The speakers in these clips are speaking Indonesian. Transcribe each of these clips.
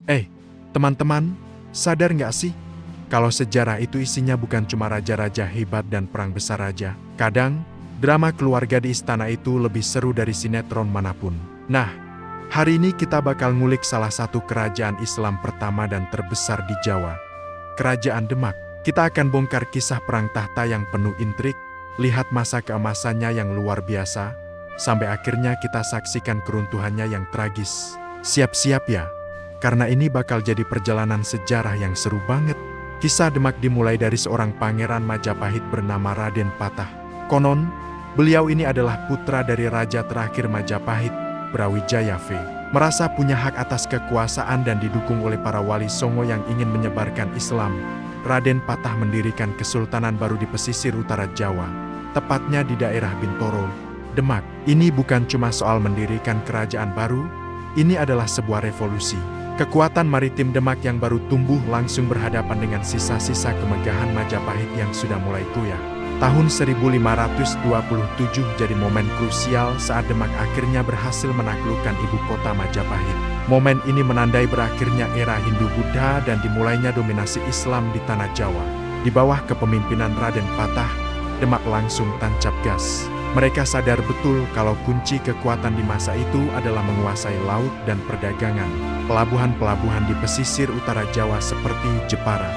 Eh, teman-teman, sadar nggak sih? Kalau sejarah itu isinya bukan cuma raja-raja hebat dan perang besar aja. Kadang, drama keluarga di istana itu lebih seru dari sinetron manapun. Nah, hari ini kita bakal ngulik salah satu kerajaan Islam pertama dan terbesar di Jawa. Kerajaan Demak. Kita akan bongkar kisah perang tahta yang penuh intrik, lihat masa keemasannya yang luar biasa, sampai akhirnya kita saksikan keruntuhannya yang tragis. Siap-siap ya, karena ini bakal jadi perjalanan sejarah yang seru banget. Kisah Demak dimulai dari seorang pangeran Majapahit bernama Raden Patah. Konon, beliau ini adalah putra dari raja terakhir Majapahit, Brawijaya V. Merasa punya hak atas kekuasaan dan didukung oleh para wali songo yang ingin menyebarkan Islam, Raden Patah mendirikan kesultanan baru di pesisir utara Jawa, tepatnya di daerah Bintoro, Demak. Ini bukan cuma soal mendirikan kerajaan baru, ini adalah sebuah revolusi. Kekuatan maritim Demak yang baru tumbuh langsung berhadapan dengan sisa-sisa kemegahan Majapahit yang sudah mulai goyah. Tahun 1527 jadi momen krusial saat Demak akhirnya berhasil menaklukkan ibu kota Majapahit. Momen ini menandai berakhirnya era Hindu-Buddha dan dimulainya dominasi Islam di tanah Jawa. Di bawah kepemimpinan Raden Patah, Demak langsung tancap gas. Mereka sadar betul kalau kunci kekuatan di masa itu adalah menguasai laut dan perdagangan. Pelabuhan-pelabuhan di pesisir utara Jawa seperti Jepara,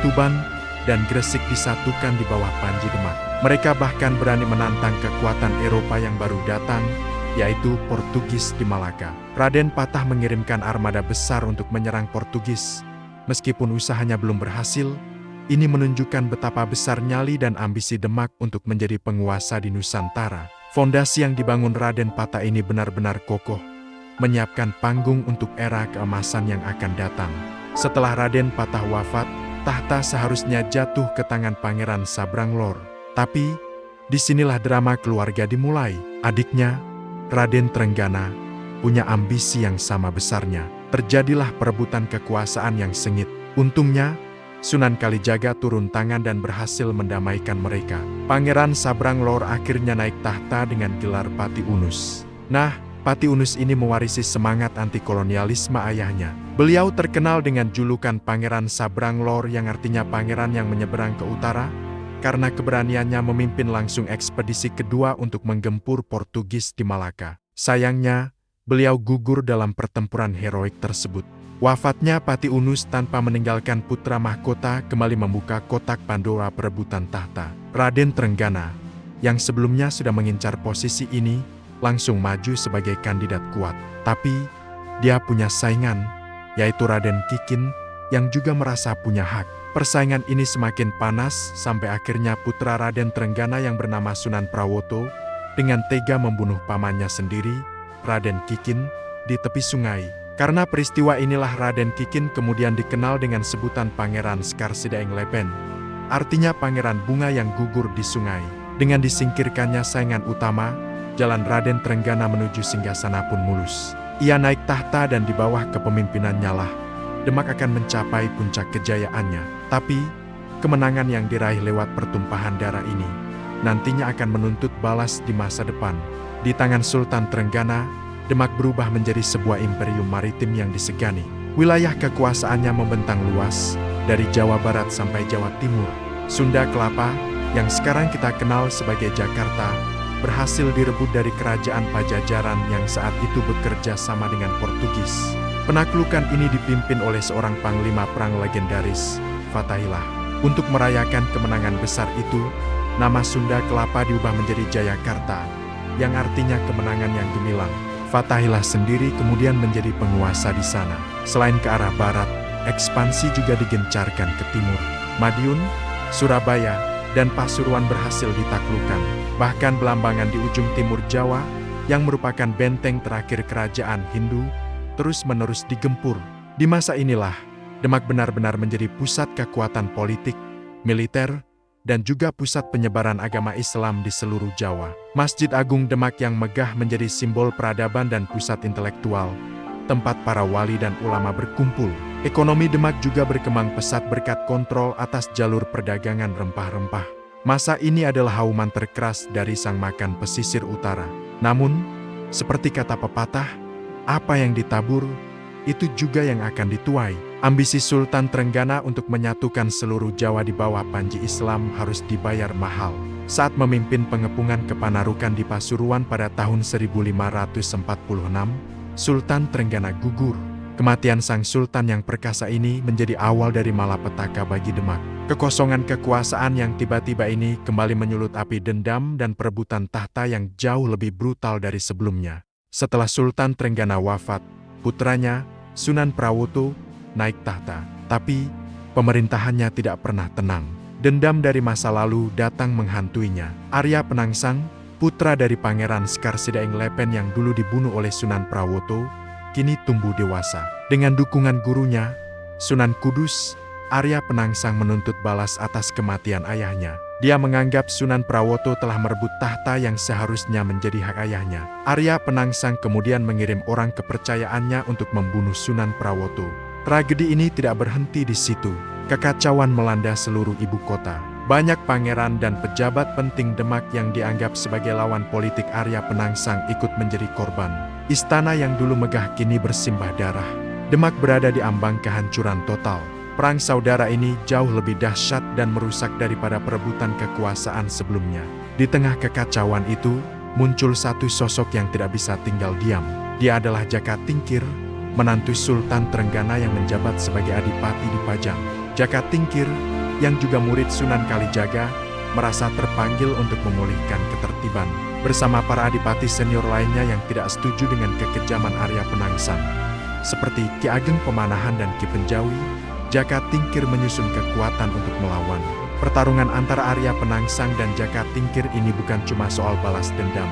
Tuban, dan Gresik disatukan di bawah Panji Demak. Mereka bahkan berani menantang kekuatan Eropa yang baru datang, yaitu Portugis di Malaka. Raden Patah mengirimkan armada besar untuk menyerang Portugis. Meskipun usahanya belum berhasil, ini menunjukkan betapa besar nyali dan ambisi Demak untuk menjadi penguasa di Nusantara. Fondasi yang dibangun Raden Patah ini benar-benar kokoh, menyiapkan panggung untuk era keemasan yang akan datang. Setelah Raden Patah wafat, tahta seharusnya jatuh ke tangan Pangeran Sabranglor. Tapi, disinilah drama keluarga dimulai. Adiknya, Raden Trenggana, punya ambisi yang sama besarnya. Terjadilah perebutan kekuasaan yang sengit. Untungnya, Sunan Kalijaga turun tangan dan berhasil mendamaikan mereka. Pangeran Sabranglor akhirnya naik tahta dengan gelar Pati Unus. Nah, Pati Unus ini mewarisi semangat anti-kolonialisme ayahnya. Beliau terkenal dengan julukan Pangeran Sabranglor yang artinya pangeran yang menyeberang ke utara, karena keberaniannya memimpin langsung ekspedisi kedua untuk menggempur Portugis di Malaka. Sayangnya, beliau gugur dalam pertempuran heroik tersebut. Wafatnya Pati Unus tanpa meninggalkan putra mahkota kembali membuka kotak Pandora perebutan tahta. Raden Trenggana, yang sebelumnya sudah mengincar posisi ini, langsung maju sebagai kandidat kuat. Tapi, dia punya saingan, yaitu Raden Kikin, yang juga merasa punya hak. Persaingan ini semakin panas sampai akhirnya putra Raden Trenggana yang bernama Sunan Prawoto, dengan tega membunuh pamannya sendiri, Raden Kikin, di tepi sungai. Karena peristiwa inilah Raden Kikin kemudian dikenal dengan sebutan Pangeran Skarsidaeng Leben, artinya pangeran bunga yang gugur di sungai. Dengan disingkirkannya saingan utama, jalan Raden Trenggana menuju singgasana pun mulus. Ia naik tahta dan di bawah kepemimpinannya lah, Demak akan mencapai puncak kejayaannya. Tapi, kemenangan yang diraih lewat pertumpahan darah ini, nantinya akan menuntut balas di masa depan. Di tangan Sultan Trenggana, Demak berubah menjadi sebuah imperium maritim yang disegani. Wilayah kekuasaannya membentang luas, dari Jawa Barat sampai Jawa Timur. Sunda Kelapa, yang sekarang kita kenal sebagai Jakarta, berhasil direbut dari kerajaan Pajajaran yang saat itu bekerja sama dengan Portugis. Penaklukan ini dipimpin oleh seorang panglima perang legendaris, Fatahillah. Untuk merayakan kemenangan besar itu, nama Sunda Kelapa diubah menjadi Jayakarta, yang artinya kemenangan yang gemilang. Fatahillah sendiri kemudian menjadi penguasa di sana. Selain ke arah barat, ekspansi juga digencarkan ke timur. Madiun, Surabaya, dan Pasuruan berhasil ditaklukkan. Bahkan Belambangan di ujung timur Jawa, yang merupakan benteng terakhir kerajaan Hindu, terus-menerus digempur. Di masa inilah, Demak benar-benar menjadi pusat kekuatan politik, militer, dan juga pusat penyebaran agama Islam di seluruh Jawa. Masjid Agung Demak yang megah menjadi simbol peradaban dan pusat intelektual, tempat para wali dan ulama berkumpul. Ekonomi Demak juga berkembang pesat berkat kontrol atas jalur perdagangan rempah-rempah. Masa ini adalah auman terkeras dari sang makan pesisir utara. Namun, seperti kata pepatah, apa yang ditabur, itu juga yang akan dituai. Ambisi Sultan Trenggana untuk menyatukan seluruh Jawa di bawah panji Islam harus dibayar mahal. Saat memimpin pengepungan Kepanarukan di Pasuruan pada tahun 1546, Sultan Trenggana gugur. Kematian sang sultan yang perkasa ini menjadi awal dari malapetaka bagi Demak. Kekosongan kekuasaan yang tiba-tiba ini kembali menyulut api dendam dan perebutan tahta yang jauh lebih brutal dari sebelumnya. Setelah Sultan Trenggana wafat, putranya, Sunan Prawoto, naik tahta. Tapi, pemerintahannya tidak pernah tenang. Dendam dari masa lalu datang menghantuinya. Arya Penangsang, putra dari Pangeran Sekar Sidaeng Lepen yang dulu dibunuh oleh Sunan Prawoto, kini tumbuh dewasa. Dengan dukungan gurunya, Sunan Kudus, Arya Penangsang menuntut balas atas kematian ayahnya. Dia menganggap Sunan Prawoto telah merebut tahta yang seharusnya menjadi hak ayahnya. Arya Penangsang kemudian mengirim orang kepercayaannya untuk membunuh Sunan Prawoto. Tragedi ini tidak berhenti di situ. Kekacauan melanda seluruh ibu kota. Banyak pangeran dan pejabat penting Demak yang dianggap sebagai lawan politik Arya Penangsang ikut menjadi korban. Istana yang dulu megah kini bersimbah darah. Demak berada di ambang kehancuran total. Perang saudara ini jauh lebih dahsyat dan merusak daripada perebutan kekuasaan sebelumnya. Di tengah kekacauan itu, muncul satu sosok yang tidak bisa tinggal diam. Dia adalah Jaka Tingkir, menantu Sultan Trenggana yang menjabat sebagai adipati di Pajang. Jaka Tingkir, yang juga murid Sunan Kalijaga, merasa terpanggil untuk memulihkan ketertiban. Bersama para adipati senior lainnya yang tidak setuju dengan kekejaman Arya Penangsang, seperti Ki Ageng Pemanahan dan Ki Penjawi, Jaka Tingkir menyusun kekuatan untuk melawan. Pertarungan antara Arya Penangsang dan Jaka Tingkir ini bukan cuma soal balas dendam,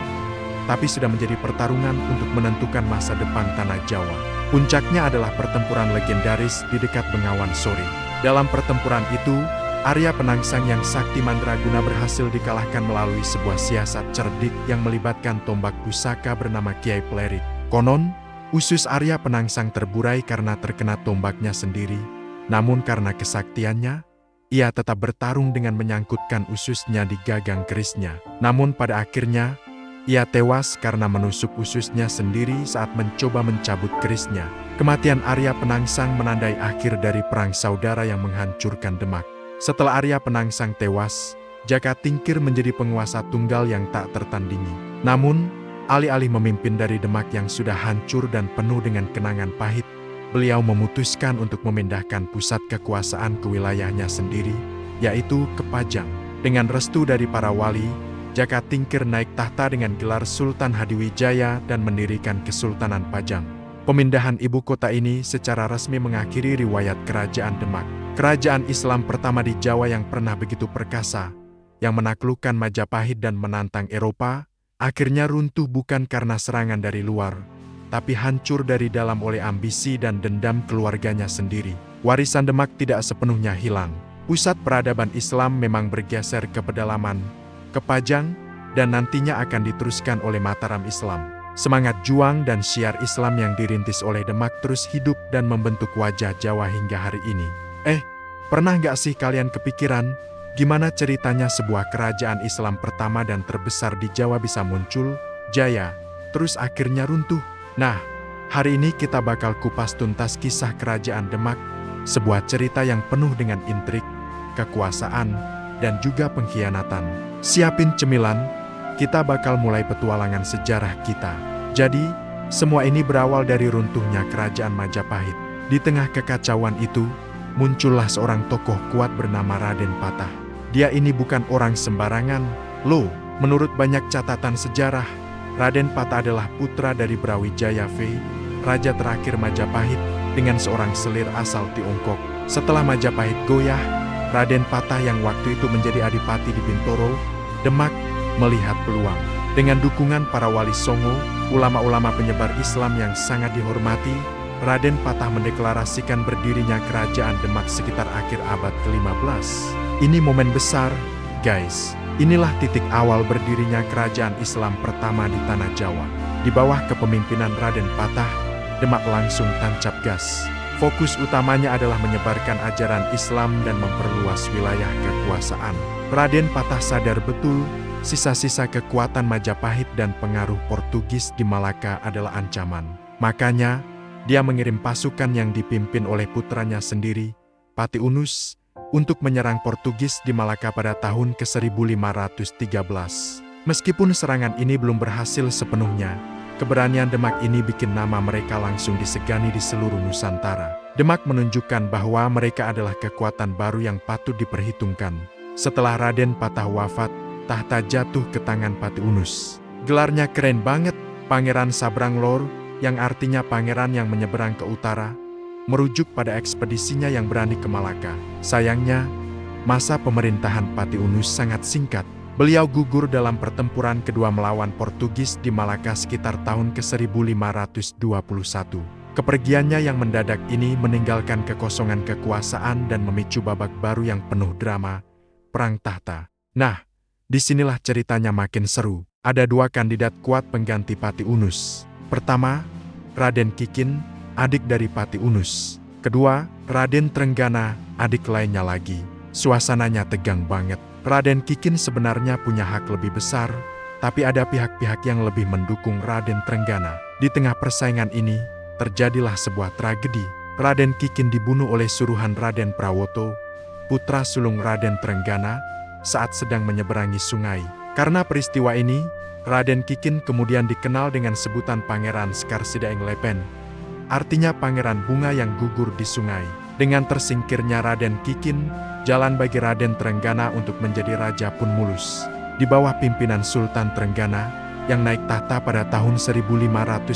tapi sudah menjadi pertarungan untuk menentukan masa depan tanah Jawa. Puncaknya adalah pertempuran legendaris di dekat Bengawan Sore. Dalam pertempuran itu, Arya Penangsang yang sakti mandraguna berhasil dikalahkan melalui sebuah siasat cerdik yang melibatkan tombak pusaka bernama Kiai Plerit. Konon, usus Arya Penangsang terburai karena terkena tombaknya sendiri. Namun karena kesaktiannya, ia tetap bertarung dengan menyangkutkan ususnya di gagang kerisnya. Namun pada akhirnya, ia tewas karena menusuk ususnya sendiri saat mencoba mencabut kerisnya. Kematian Arya Penangsang menandai akhir dari perang saudara yang menghancurkan Demak. Setelah Arya Penangsang tewas, Jaka Tingkir menjadi penguasa tunggal yang tak tertandingi. Namun, alih-alih memimpin dari Demak yang sudah hancur dan penuh dengan kenangan pahit, beliau memutuskan untuk memindahkan pusat kekuasaan ke wilayahnya sendiri, yaitu ke Pajang. Dengan restu dari para wali, Jaka Tingkir naik tahta dengan gelar Sultan Hadiwijaya dan mendirikan Kesultanan Pajang. Pemindahan ibu kota ini secara resmi mengakhiri riwayat Kerajaan Demak. Kerajaan Islam pertama di Jawa yang pernah begitu perkasa, yang menaklukkan Majapahit dan menantang Eropa, akhirnya runtuh bukan karena serangan dari luar, tapi hancur dari dalam oleh ambisi dan dendam keluarganya sendiri. Warisan Demak tidak sepenuhnya hilang. Pusat peradaban Islam memang bergeser ke pedalaman, ke Pajang, dan nantinya akan diteruskan oleh Mataram Islam. Semangat juang dan syiar Islam yang dirintis oleh Demak terus hidup dan membentuk wajah Jawa hingga hari ini. Pernah nggak sih kalian kepikiran, gimana ceritanya sebuah kerajaan Islam pertama dan terbesar di Jawa bisa muncul, jaya, terus akhirnya runtuh? Nah, hari ini kita bakal kupas tuntas kisah Kerajaan Demak, sebuah cerita yang penuh dengan intrik, kekuasaan, dan juga pengkhianatan. Siapin cemilan, kita bakal mulai petualangan sejarah kita. Jadi, semua ini berawal dari runtuhnya Kerajaan Majapahit. Di tengah kekacauan itu, muncullah seorang tokoh kuat bernama Raden Patah. Dia ini bukan orang sembarangan, loh. Menurut banyak catatan sejarah, Raden Patah adalah putra dari Brawijaya V, raja terakhir Majapahit, dengan seorang selir asal Tiongkok. Setelah Majapahit goyah, Raden Patah yang waktu itu menjadi adipati di Bintoro, Demak, melihat peluang. Dengan dukungan para wali Songo, ulama-ulama penyebar Islam yang sangat dihormati, Raden Patah mendeklarasikan berdirinya Kerajaan Demak sekitar akhir abad ke-15. Ini momen besar, guys. Inilah titik awal berdirinya Kerajaan Islam pertama di Tanah Jawa. Di bawah kepemimpinan Raden Patah, Demak langsung tancap gas. Fokus utamanya adalah menyebarkan ajaran Islam dan memperluas wilayah kekuasaan. Raden Patah sadar betul, sisa-sisa kekuatan Majapahit dan pengaruh Portugis di Malaka adalah ancaman. Makanya, dia mengirim pasukan yang dipimpin oleh putranya sendiri, Pati Unus, untuk menyerang Portugis di Malaka pada tahun ke-1513. Meskipun serangan ini belum berhasil sepenuhnya, keberanian Demak ini bikin nama mereka langsung disegani di seluruh Nusantara. Demak menunjukkan bahwa mereka adalah kekuatan baru yang patut diperhitungkan. Setelah Raden Patah wafat, tahta jatuh ke tangan Pati Unus. Gelarnya keren banget, Pangeran Sabrang Lor, yang artinya pangeran yang menyeberang ke utara, merujuk pada ekspedisinya yang berani ke Malaka. Sayangnya, masa pemerintahan Pati Unus sangat singkat. Beliau gugur dalam pertempuran kedua melawan Portugis di Malaka sekitar tahun ke-1521. Kepergiannya yang mendadak ini meninggalkan kekosongan kekuasaan dan memicu babak baru yang penuh drama, perang tahta. Nah, disinilah ceritanya makin seru. Ada dua kandidat kuat pengganti Pati Unus. Pertama, Raden Kikin, adik dari Pati Unus. Kedua, Raden Trenggana, adik lainnya lagi. Suasananya tegang banget. Raden Kikin sebenarnya punya hak lebih besar, tapi ada pihak-pihak yang lebih mendukung Raden Trenggana. Di tengah persaingan ini, terjadilah sebuah tragedi. Raden Kikin dibunuh oleh suruhan Raden Prawoto, putra sulung Raden Trenggana, saat sedang menyeberangi sungai. Karena peristiwa ini, Raden Kikin kemudian dikenal dengan sebutan Pangeran Skarsidaeng Lepen, artinya pangeran bunga yang gugur di sungai. Dengan tersingkirnya Raden Kikin, jalan bagi Raden Trenggana untuk menjadi raja pun mulus. Di bawah pimpinan Sultan Trenggana, yang naik tahta pada tahun 1521,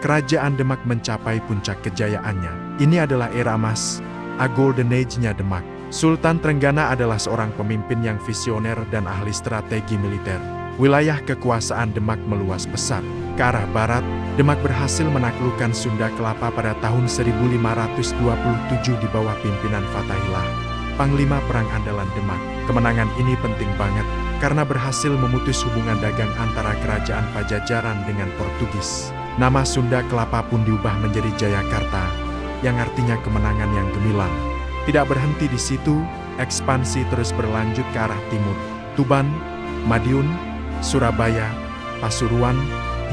kerajaan Demak mencapai puncak kejayaannya. Ini adalah era emas, a golden age-nya Demak. Sultan Trenggana adalah seorang pemimpin yang visioner dan ahli strategi militer. Wilayah kekuasaan Demak meluas besar. Ke arah barat, Demak berhasil menaklukkan Sunda Kelapa pada tahun 1527 di bawah pimpinan Fatahillah, panglima perang andalan Demak. Kemenangan ini penting banget, karena berhasil memutus hubungan dagang antara kerajaan Pajajaran dengan Portugis. Nama Sunda Kelapa pun diubah menjadi Jayakarta, yang artinya kemenangan yang gemilang. Tidak berhenti di situ, ekspansi terus berlanjut ke arah timur. Tuban, Madiun, Surabaya, Pasuruan,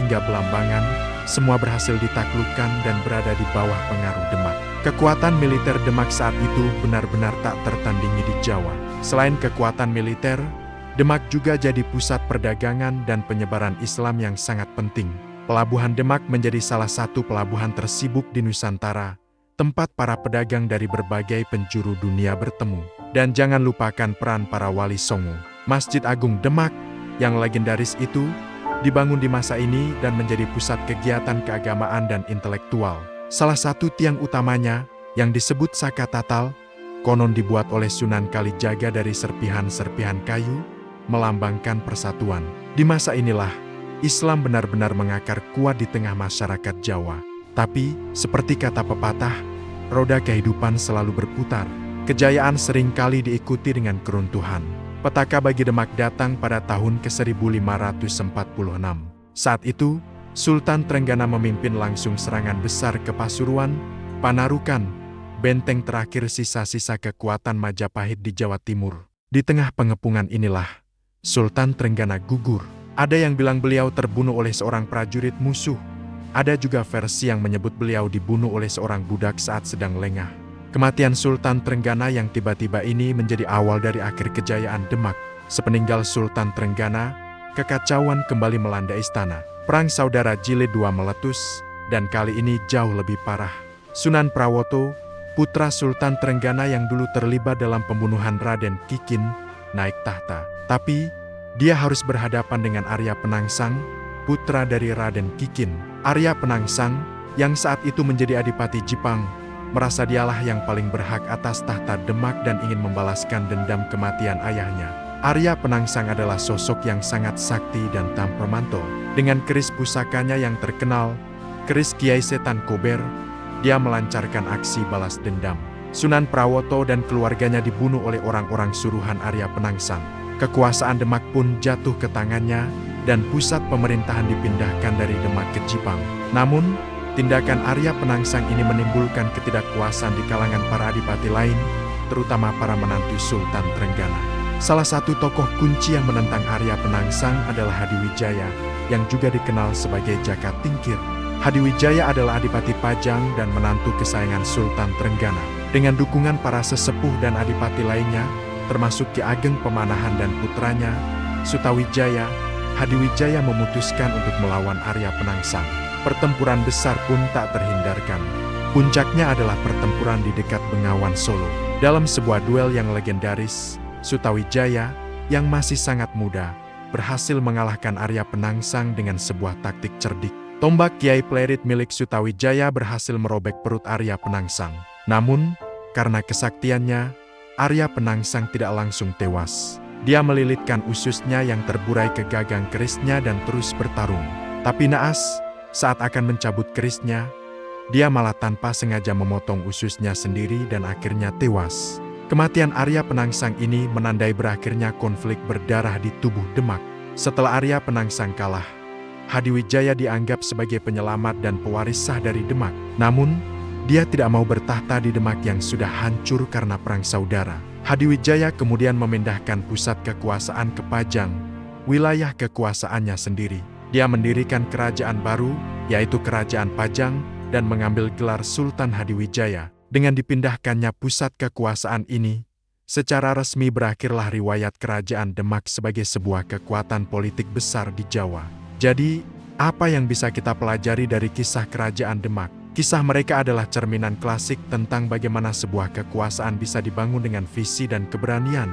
hingga Belambangan, semua berhasil ditaklukkan dan berada di bawah pengaruh Demak. Kekuatan militer Demak saat itu benar-benar tak tertandingi di Jawa. Selain kekuatan militer, Demak juga jadi pusat perdagangan dan penyebaran Islam yang sangat penting. Pelabuhan Demak menjadi salah satu pelabuhan tersibuk di Nusantara, tempat para pedagang dari berbagai penjuru dunia bertemu. Dan jangan lupakan peran para wali songo. Masjid Agung Demak, yang legendaris itu, dibangun di masa ini dan menjadi pusat kegiatan keagamaan dan intelektual. Salah satu tiang utamanya, yang disebut Saka Tatal, konon dibuat oleh Sunan Kalijaga dari serpihan-serpihan kayu, melambangkan persatuan. Di masa inilah, Islam benar-benar mengakar kuat di tengah masyarakat Jawa. Tapi, seperti kata pepatah, roda kehidupan selalu berputar. Kejayaan seringkali diikuti dengan keruntuhan. Petaka bagi Demak datang pada tahun ke-1546. Saat itu, Sultan Trenggana memimpin langsung serangan besar ke Pasuruan, Panarukan, benteng terakhir sisa-sisa kekuatan Majapahit di Jawa Timur. Di tengah pengepungan inilah, Sultan Trenggana gugur. Ada yang bilang beliau terbunuh oleh seorang prajurit musuh. Ada juga versi yang menyebut beliau dibunuh oleh seorang budak saat sedang lengah. Kematian Sultan Trenggana yang tiba-tiba ini menjadi awal dari akhir kejayaan Demak. Sepeninggal Sultan Trenggana, kekacauan kembali melanda istana. Perang Saudara Jilid II meletus, dan kali ini jauh lebih parah. Sunan Prawoto, putra Sultan Trenggana yang dulu terlibat dalam pembunuhan Raden Kikin, naik tahta. Tapi, dia harus berhadapan dengan Arya Penangsang, putra dari Raden Kikin. Arya Penangsang, yang saat itu menjadi Adipati Jipang, merasa dialah yang paling berhak atas tahta Demak dan ingin membalaskan dendam kematian ayahnya. Arya Penangsang adalah sosok yang sangat sakti dan temperamental. Dengan keris pusakanya yang terkenal, keris Kiai Setan Kober, dia melancarkan aksi balas dendam. Sunan Prawoto dan keluarganya dibunuh oleh orang-orang suruhan Arya Penangsang. Kekuasaan Demak pun jatuh ke tangannya, dan pusat pemerintahan dipindahkan dari Demak ke Jipang. Namun, tindakan Arya Penangsang ini menimbulkan ketidakpuasan di kalangan para adipati lain, terutama para menantu Sultan Trenggana. Salah satu tokoh kunci yang menentang Arya Penangsang adalah Hadiwijaya, yang juga dikenal sebagai Jaka Tingkir. Hadiwijaya adalah Adipati Pajang dan menantu kesayangan Sultan Trenggana. Dengan dukungan para sesepuh dan adipati lainnya, termasuk Ki Ageng Pemanahan dan putranya, Sutawijaya, Hadiwijaya memutuskan untuk melawan Arya Penangsang. Pertempuran besar pun tak terhindarkan. Puncaknya adalah pertempuran di dekat Bengawan Solo. Dalam sebuah duel yang legendaris, Sutawijaya, yang masih sangat muda, berhasil mengalahkan Arya Penangsang dengan sebuah taktik cerdik. Tombak Kiai Plerit milik Sutawijaya berhasil merobek perut Arya Penangsang. Namun, karena kesaktiannya, Arya Penangsang tidak langsung tewas. Dia melilitkan ususnya yang terburai ke gagang kerisnya dan terus bertarung. Tapi naas, saat akan mencabut kerisnya, dia malah tanpa sengaja memotong ususnya sendiri dan akhirnya tewas. Kematian Arya Penangsang ini menandai berakhirnya konflik berdarah di tubuh Demak. Setelah Arya Penangsang kalah, Hadiwijaya dianggap sebagai penyelamat dan pewaris sah dari Demak. Namun, dia tidak mau bertahta di Demak yang sudah hancur karena perang saudara. Hadiwijaya kemudian memindahkan pusat kekuasaan ke Pajang, wilayah kekuasaannya sendiri. Dia mendirikan kerajaan baru, yaitu Kerajaan Pajang, dan mengambil gelar Sultan Hadiwijaya. Dengan dipindahkannya pusat kekuasaan ini, secara resmi berakhirlah riwayat Kerajaan Demak sebagai sebuah kekuatan politik besar di Jawa. Jadi, apa yang bisa kita pelajari dari kisah Kerajaan Demak? Kisah mereka adalah cerminan klasik tentang bagaimana sebuah kekuasaan bisa dibangun dengan visi dan keberanian,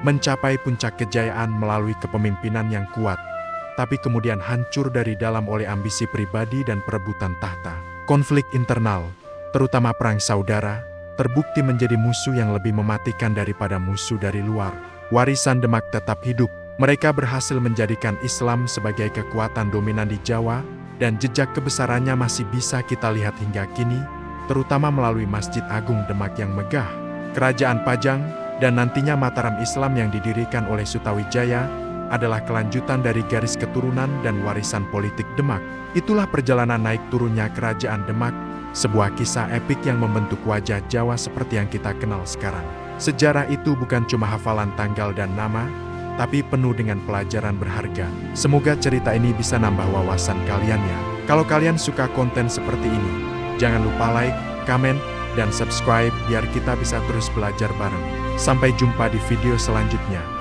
mencapai puncak kejayaan melalui kepemimpinan yang kuat, tapi kemudian hancur dari dalam oleh ambisi pribadi dan perebutan tahta. Konflik internal, terutama perang saudara, terbukti menjadi musuh yang lebih mematikan daripada musuh dari luar. Warisan Demak tetap hidup. Mereka berhasil menjadikan Islam sebagai kekuatan dominan di Jawa, dan jejak kebesarannya masih bisa kita lihat hingga kini, terutama melalui Masjid Agung Demak yang megah. Kerajaan Pajang, dan nantinya Mataram Islam yang didirikan oleh Sutawijaya, adalah kelanjutan dari garis keturunan dan warisan politik Demak. Itulah perjalanan naik turunnya Kerajaan Demak, sebuah kisah epik yang membentuk wajah Jawa seperti yang kita kenal sekarang. Sejarah itu bukan cuma hafalan tanggal dan nama, tapi penuh dengan pelajaran berharga. Semoga cerita ini bisa nambah wawasan kalian ya. Kalau kalian suka konten seperti ini, jangan lupa like, komen, dan subscribe biar kita bisa terus belajar bareng. Sampai jumpa di video selanjutnya.